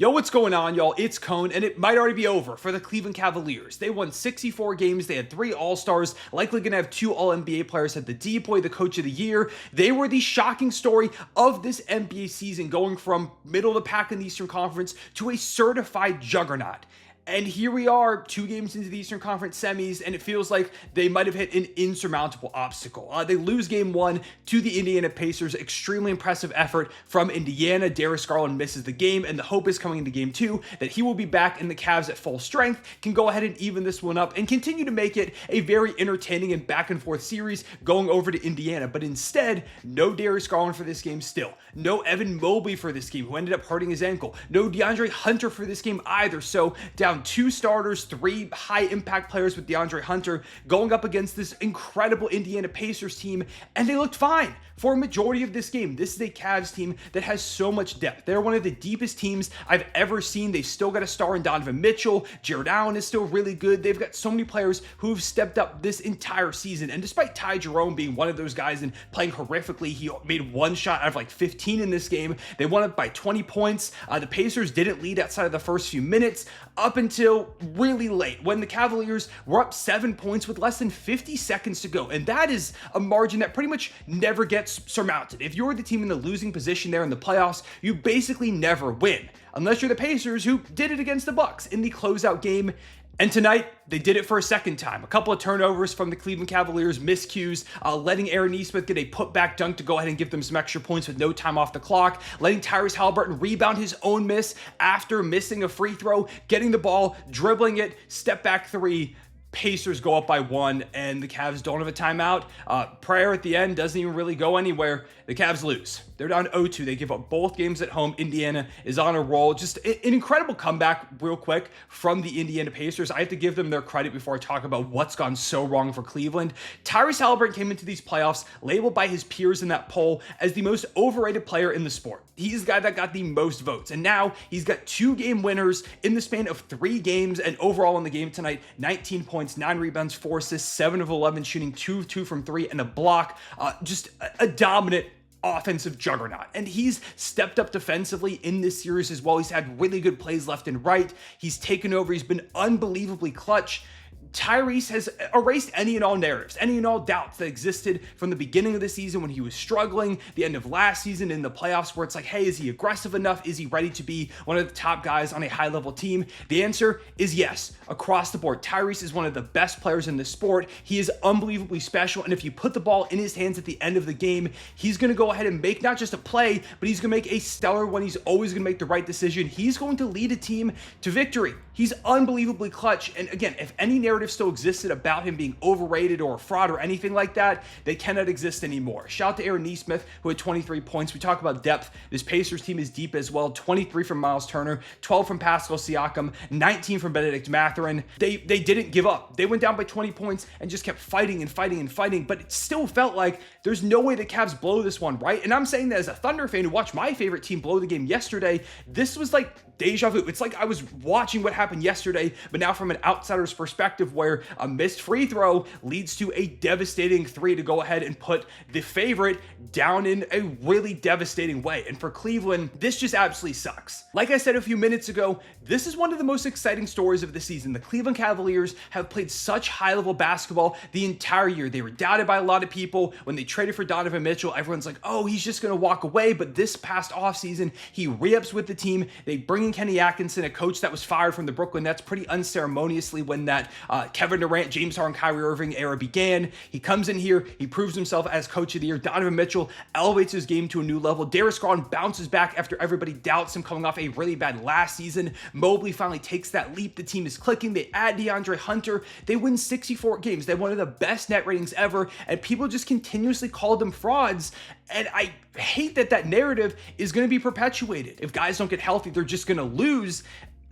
Yo, what's going on, y'all? It's Cone, and it might already be over for the Cleveland Cavaliers. They won 64 games, they had 3 All-Stars, likely gonna have 2 All-NBA players at the D-Boy, the Coach of the Year. They were the shocking story of this NBA season, going from middle of the pack in the Eastern Conference to a certified juggernaut. And here we are, 2 games into the Eastern Conference semis, and it feels like they might have hit an insurmountable obstacle. They lose game 1 to the Indiana Pacers. Extremely impressive effort from Indiana. Darius Garland misses the game, and the hope is coming into game 2 that he will be back and the Cavs at full strength can go ahead and even this one up and continue to make it a very entertaining and back and forth series going over to Indiana. But instead, no Darius Garland for this game still. No Evan Mobley for this game, who ended up hurting his ankle. No DeAndre Hunter for this game either. So down 2 starters, 3 high impact players with DeAndre Hunter going up against this incredible Indiana Pacers team, and they looked fine for a majority of this game. This is a Cavs team that has so much depth. They're one of the deepest teams I've ever seen. They've still got a star in Donovan Mitchell. Jared Allen is still really good. They've got so many players who've stepped up this entire season. And despite Ty Jerome being one of those guys and playing horrifically, he made 1 shot out of like 15 in this game. They won it by 20 points. The Pacers didn't lead outside of the first few minutes up until really late when the Cavaliers were up 7 points with less than 50 seconds to go. And that is a margin that pretty much never gets surmounted. If you're the team in the losing position there in the playoffs, you basically never win. Unless you're the Pacers, who did it against the Bucks in the closeout game. And tonight, they did it for a second time. A couple of turnovers from the Cleveland Cavaliers, miscues, letting Aaron Nesmith get a putback dunk to go ahead and give them some extra points with no time off the clock, letting Tyrese Haliburton rebound his own miss after missing a free throw, getting the ball, dribbling it, step back 3. Pacers go up by 1, and the Cavs don't have a timeout. Prayer at the end doesn't even really go anywhere. The Cavs lose. They're down 0-2. They give up both games at home. Indiana is on a roll. Just an incredible comeback real quick from the Indiana Pacers. I have to give them their credit before I talk about what's gone so wrong for Cleveland. Tyrese Haliburton came into these playoffs labeled by his peers in that poll as the most overrated player in the sport. He's the guy that got the most votes. And now he's got 2 game winners in the span of 3 games. And overall in the game tonight, 19 points, 9 rebounds, 4 assists, 7 of 11 shooting, 2 of 2 from 3 and a block. Just a dominant offensive juggernaut. And he's stepped up defensively in this series as well. He's had really good plays left and right. He's taken over. He's been unbelievably clutch. Tyrese has erased any and all narratives, any and all doubts that existed from the beginning of the season when he was struggling, the end of last season in the playoffs, where it's like, hey, is he aggressive enough? Is he ready to be one of the top guys on a high-level team? The answer is yes, across the board. Tyrese is one of the best players in the sport. He is unbelievably special, and if you put the ball in his hands at the end of the game, he's going to go ahead and make not just a play, but he's going to make a stellar one. He's always going to make the right decision. He's going to lead a team to victory. He's unbelievably clutch, and again, if any narrative still existed about him being overrated or a fraud or anything like that, they cannot exist anymore. Shout out to Aaron Nesmith, who had 23 points. We talk about depth. This Pacers team is deep as well. 23 from Miles Turner, 12 from Pascal Siakam, 19 from Benedict Mathurin. They didn't give up. They went down by 20 points and just kept fighting and fighting and fighting, but it still felt like there's no way the Cavs blow this one, right? And I'm saying that as a Thunder fan who watched my favorite team blow the game yesterday. This was like deja vu. It's like I was watching what happened yesterday, but now from an outsider's perspective, where a missed free throw leads to a devastating 3 to go ahead and put the favorite down in a really devastating way. And for Cleveland, this just absolutely sucks. Like I said a few minutes ago, this is one of the most exciting stories of the season. The Cleveland Cavaliers have played such high-level basketball the entire year. They were doubted by a lot of people. When they traded for Donovan Mitchell, everyone's like, oh, he's just going to walk away. But this past offseason, he re-ups with the team. They bring in Kenny Atkinson, a coach that was fired from the Brooklyn Nets pretty unceremoniously when that Kevin Durant, James Harden, Kyrie Irving era began. He comes in here, he proves himself as coach of the year. Donovan Mitchell elevates his game to a new level. Darius Garland bounces back after everybody doubts him coming off a really bad last season. Mobley finally takes that leap. The team is clicking. They add DeAndre Hunter. They win 64 games. They have one of the best net ratings ever, and people just continuously call them frauds. And I hate that that narrative is going to be perpetuated. If guys don't get healthy, they're just going to lose.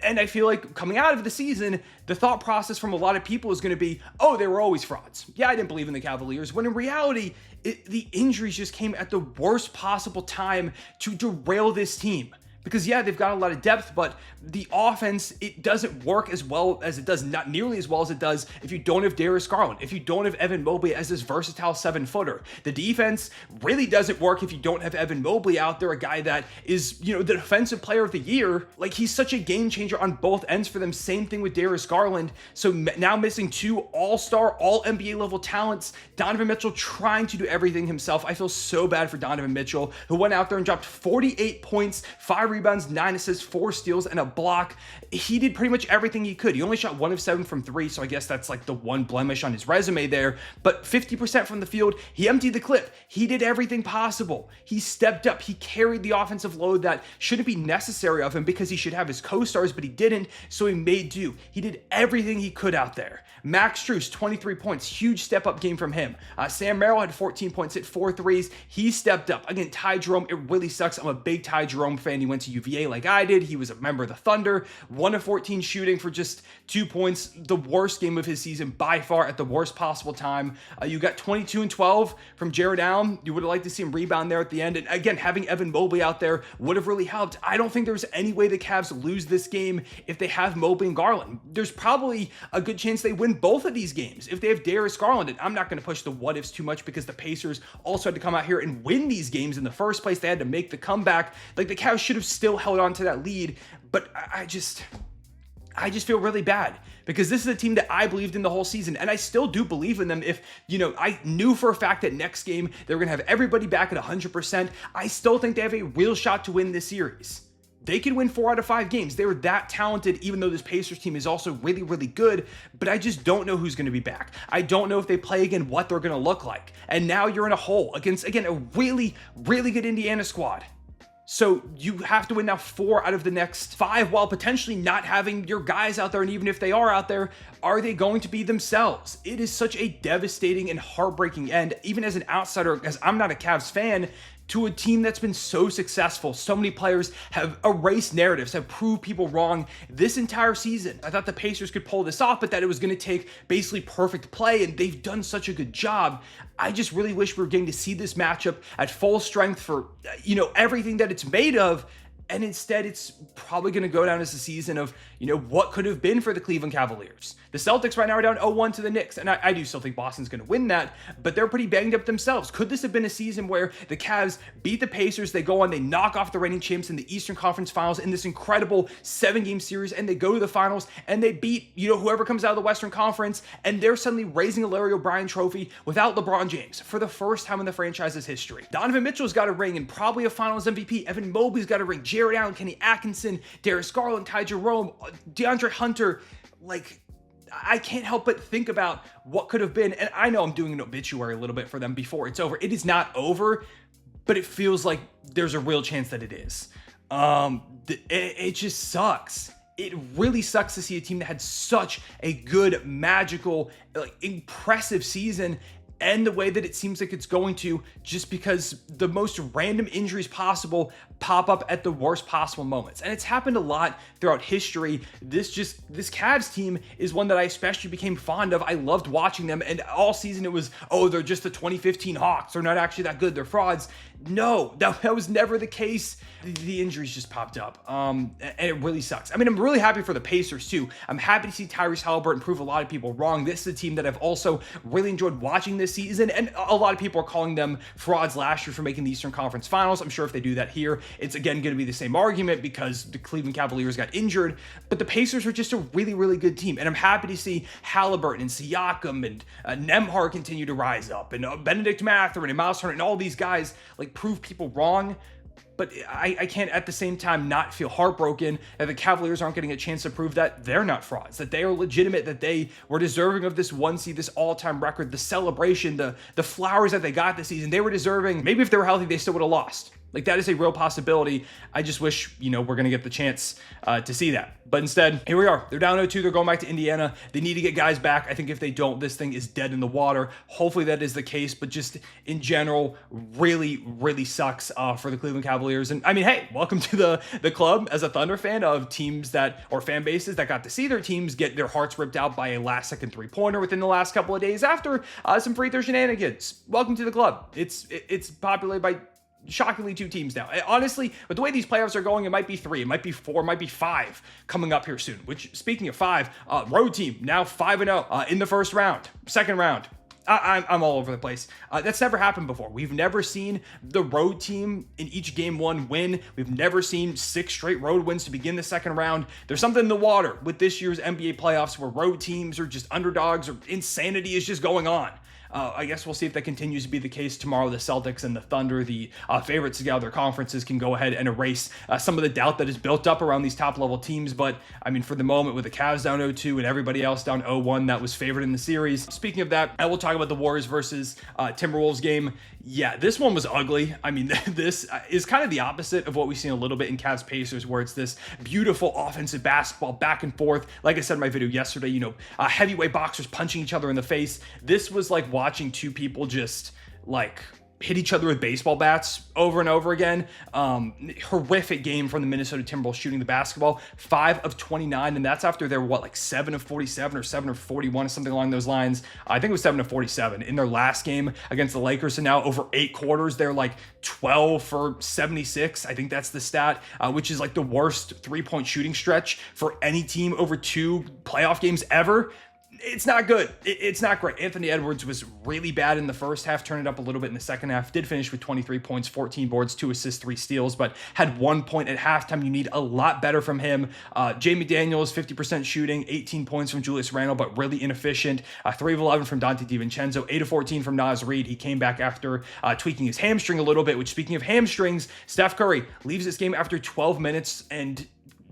And I feel like coming out of the season, the thought process from a lot of people is going to be, oh, they were always frauds. Yeah, I didn't believe in the Cavaliers. When in reality, the injuries just came at the worst possible time to derail this team. Because yeah, they've got a lot of depth, but the offense, it doesn't work as well as it does, not nearly as well as it does if you don't have Darius Garland, if you don't have Evan Mobley as this versatile 7-footer. The defense really doesn't work if you don't have Evan Mobley out there, a guy that is, the defensive player of the year. Like, he's such a game changer on both ends for them. Same thing with Darius Garland. So now missing 2 all-star, all-NBA level talents, Donovan Mitchell trying to do everything himself. I feel so bad for Donovan Mitchell, who went out there and dropped 48 points, 5 rebounds, 9 assists, 4 steals, and a block. He did pretty much everything he could. He only shot 1 of 7 from 3, so I guess that's like the one blemish on his resume there, but 50% from the field. He emptied the clip. He did everything possible. He stepped up. He carried the offensive load that shouldn't be necessary of him because he should have his co-stars, but he didn't, so he made do. He did everything he could out there. Max Strus, 23 points, huge step-up game from him. Sam Merrill had 14 points, hit 4 threes. He stepped up. Again, Ty Jerome, it really sucks. I'm a big Ty Jerome fan. He went to UVA like I did. He was a member of the Thunder. 1 of 14 shooting for just 2 points. The worst game of his season by far at the worst possible time. You got 22 and 12 from Jared Allen. You would have liked to see him rebound there at the end. And again, having Evan Mobley out there would have really helped. I don't think there's any way the Cavs lose this game if they have Mobley and Garland. There's probably a good chance they win both of these games if they have Darius Garland. And I'm not going to push the what ifs too much because the Pacers also had to come out here and win these games in the first place. They had to make the comeback. Like, the Cavs should have still held on to that lead, but I just feel really bad because this is a team that I believed in the whole season, and I still do believe in them. If, I knew for a fact that next game they were going to have everybody back at 100%, I still think they have a real shot to win this series. They can win 4 out of 5 games. They were that talented, even though this Pacers team is also really, really good, but I just don't know who's going to be back. I don't know if they play again what they're going to look like. And now you're in a hole against, again, a really, really good Indiana squad. So you have to win now 4 out of the next 5 while potentially not having your guys out there. And even if they are out there, are they going to be themselves? It is such a devastating and heartbreaking end, even as an outsider, because I'm not a Cavs fan, to a team that's been so successful. So many players have erased narratives, have proved people wrong this entire season. I thought the Pacers could pull this off, but that it was going to take basically perfect play, and they've done such a good job. I just really wish we were getting to see this matchup at full strength for, everything that it's made of. And instead, it's probably going to go down as a season of, what could have been for the Cleveland Cavaliers. The Celtics right now are down 0-1 to the Knicks, and I do still think Boston's going to win that, but they're pretty banged up themselves. Could this have been a season where the Cavs beat the Pacers, they go on, they knock off the reigning champs in the Eastern Conference Finals in this incredible 7-game series, and they go to the finals, and they beat, whoever comes out of the Western Conference, and they're suddenly raising a Larry O'Brien trophy without LeBron James for the first time in the franchise's history. Donovan Mitchell's got a ring and probably a Finals MVP. Evan Mobley's got a ring. Jared Allen, Kenny Atkinson, Darius Garland, Ty Jerome, DeAndre Hunter. Like, I can't help but think about what could have been. And I know I'm doing an obituary a little bit for them before it's over. It is not over, but it feels like there's a real chance that it is. It just sucks. It really sucks to see a team that had such a good, magical, impressive season end the way that it seems like it's going to, just because the most random injuries possible pop up at the worst possible moments. And it's happened a lot throughout history. This Cavs team is one that I especially became fond of. I loved watching them, and all season it was, they're just the 2015 Hawks. They're not actually that good. They're frauds. No, that was never the case. The injuries just popped up, and it really sucks. I mean, I'm really happy for the Pacers too. I'm happy to see Tyrese Haliburton prove a lot of people wrong. This is a team that I've also really enjoyed watching this season, and a lot of people are calling them frauds last year for making the Eastern Conference Finals. I'm sure if they do that here, it's again going to be the same argument because the Cleveland Cavaliers got injured, but the Pacers are just a really, really good team, and I'm happy to see Haliburton and Siakam and Nembhard continue to rise up, and Benedict Mathurin and Miles Turner and all these guys prove people wrong. But I can't at the same time not feel heartbroken that the Cavaliers aren't getting a chance to prove that they're not frauds, that they are legitimate, that they were deserving of this 1 seed, this all-time record, the celebration, the flowers that they got this season. They were deserving. Maybe if they were healthy, they still would have lost. That is a real possibility. I just wish, we're going to get the chance to see that. But instead, here we are. They're down 0-2. They're going back to Indiana. They need to get guys back. I think if they don't, this thing is dead in the water. Hopefully that is the case. But just in general, really, really sucks for the Cleveland Cavaliers. And I mean, hey, welcome to the club as a Thunder fan of teams or fan bases that got to see their teams get their hearts ripped out by a last-second three-pointer within the last couple of days after some free throw shenanigans. Welcome to the club. It's populated by shockingly 2 teams now. Honestly, with the way these playoffs are going, it might be 3, it might be 4, it might be 5 coming up here soon. Which, speaking of 5, road team now 5-0 in the first round, second round. I'm all over the place. That's never happened before. We've never seen the road team in each game 1 win. We've never seen 6 straight road wins to begin the second round. There's something in the water with this year's NBA playoffs where road teams are just underdogs, or insanity is just going on. I guess we'll see if that continues to be the case tomorrow. The Celtics and the Thunder, the favorites to get out of their conferences, can go ahead and erase some of the doubt that is built up around these top-level teams. But, I mean, for the moment, with the Cavs down 0-2 and everybody else down 0-1, that was favored in the series. Speaking of that, I will talk about the Warriors versus Timberwolves game. Yeah, this one was ugly. I mean, this is kind of the opposite of what we've seen a little bit in Cavs Pacers, where it's this beautiful offensive basketball back and forth. Like I said in my video yesterday, heavyweight boxers punching each other in the face. This was like watching 2 people just like hit each other with baseball bats over and over again. Horrific game from the Minnesota Timberwolves shooting the basketball, 5 of 29, and that's after they were 7 of 47 or 7 of 41, something along those lines. I think it was 7 of 47 in their last game against the Lakers, and now over 8 quarters, they're 12 for 76. I think that's the stat, which is the worst 3-point shooting stretch for any team over 2 playoff games ever. It's not good. It's not great. Anthony Edwards was really bad in the first half, turned it up a little bit in the second half, did finish with 23 points, 14 boards, 2 assists, 3 steals, but had 1 point at halftime. You need a lot better from him. Jamie Daniels, 50% shooting, 18 points from Julius Randle, but really inefficient. 3 of 11 from Dante DiVincenzo, 8 of 14 from Naz Reid. He came back after tweaking his hamstring a little bit, which, speaking of hamstrings, Steph Curry leaves this game after 12 minutes and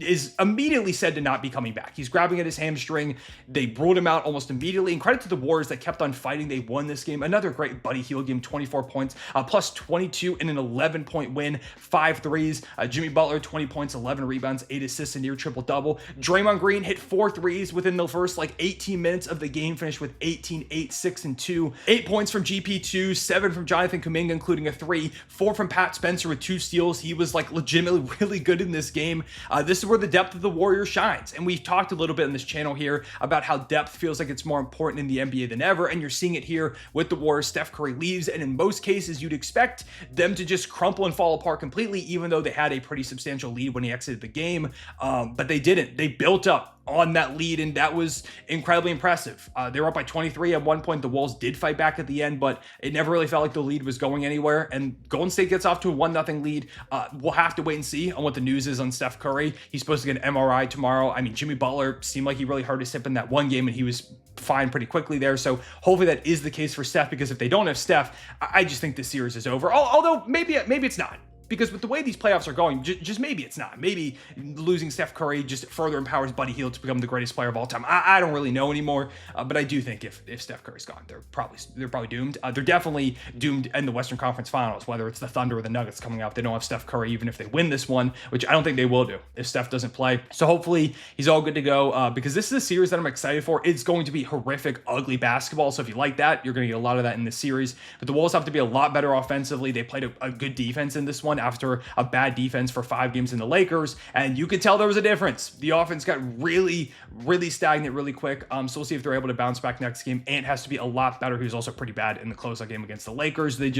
is immediately said to not be coming back. He's grabbing at his hamstring. They ruled him out almost immediately. And credit to the Warriors that kept on fighting. They won this game. Another great Buddy Hield game, 24 points, plus 22 in an 11-point win, 5 threes. Jimmy Butler, 20 points, 11 rebounds, 8 assists, a near triple-double. Draymond Green hit 4 threes within the first 18 minutes of the game, finished with 18, 8, 6, and 2. 8 points from GP2, 7 from Jonathan Kuminga, including a 3, 4 from Pat Spencer with 2 steals. He was legitimately really good in this game. This is where the depth of the Warriors shines. And we've talked a little bit in this channel here about how depth feels like it's more important in the NBA than ever. And you're seeing it here with the Warriors. Steph Curry leaves, and in most cases, you'd expect them to just crumple and fall apart completely, even though they had a pretty substantial lead when he exited the game. But they didn't. They built up on that lead, and that was incredibly impressive. They were up by 23 at one point. The Wolves did fight back at the end, but it never really felt like the lead was going anywhere. And Golden State gets off to a 1-0 lead. We'll have to wait and see on what the news is on Steph Curry. He's supposed to get an MRI tomorrow. I mean, Jimmy Butler seemed like he really hurt his hip in that one game, and he was fine pretty quickly there. So hopefully that is the case for Steph, because if they don't have Steph, I just think this series is over. Although maybe it's not. Because with the way these playoffs are going, just maybe it's not. Maybe losing Steph Curry just further empowers Buddy Hield to become the greatest player of all time. I don't really know anymore, but I do think if Steph Curry's gone, they're probably doomed. They're definitely doomed in the Western Conference Finals, whether it's the Thunder or the Nuggets coming out. They don't have Steph Curry, even if they win this one, which I don't think they will do if Steph doesn't play. So hopefully he's all good to go, because this is a series that I'm excited for. It's going to be horrific, ugly basketball. So if you like that, you're going to get a lot of that in this series. But the Wolves have to be a lot better offensively. They played a good defense in this one after a bad defense for 5 games in the Lakers, and you could tell there was a difference. The offense got really, really stagnant really quick. So we'll see if they're able to bounce back next game. Ant has to be a lot better. He was also pretty bad in the closeout game against the Lakers. They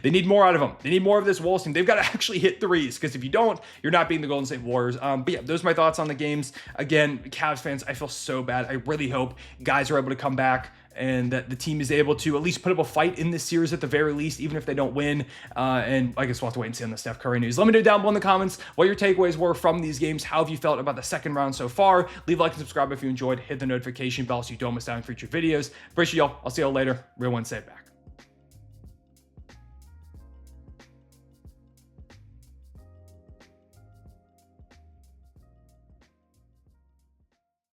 need more out of him. They need more of this Wolves team. They've got to actually hit threes, because if you don't, you're not beating the Golden State Warriors. But yeah, those are my thoughts on the games. Again, Cavs fans, I feel so bad. I really hope guys are able to come back and that the team is able to at least put up a fight in this series at the very least, even if they don't win. And I guess we'll have to wait and see on the Steph Curry news. Let me know down below in the comments what your takeaways were from these games. How have you felt about the second round so far? Leave a like and subscribe if you enjoyed. Hit the notification bell so you don't miss out on future videos. Appreciate y'all. I'll see y'all later. Real one, say it back.